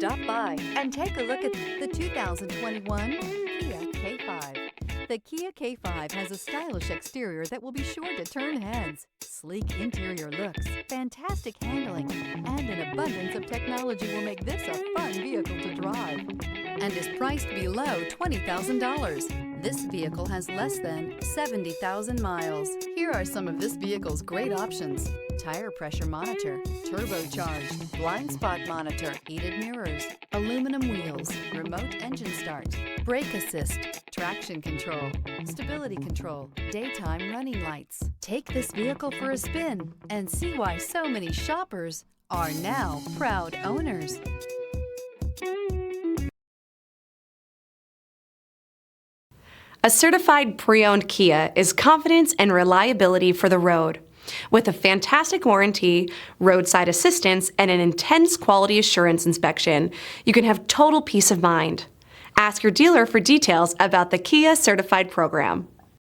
Stop by and take a look at the 2021 Kia K5. The Kia K5 has a stylish exterior that will be sure to turn heads, sleek interior looks, fantastic handling, and an abundance of technology will make this a fun vehicle to drive, and is priced below $20,000. This vehicle has less than 70,000 miles. Here are some of this vehicle's great options: tire pressure monitor, turbocharged, blind spot monitor, heated mirrors, aluminum wheels, remote engine start, brake assist, traction control, stability control, daytime running lights. Take this vehicle for a spin and see why so many shoppers are now proud owners. A certified pre-owned Kia is confidence and reliability for the road. With a fantastic warranty, roadside assistance, and an intense quality assurance inspection, you can have total peace of mind. Ask your dealer for details about the Kia Certified program.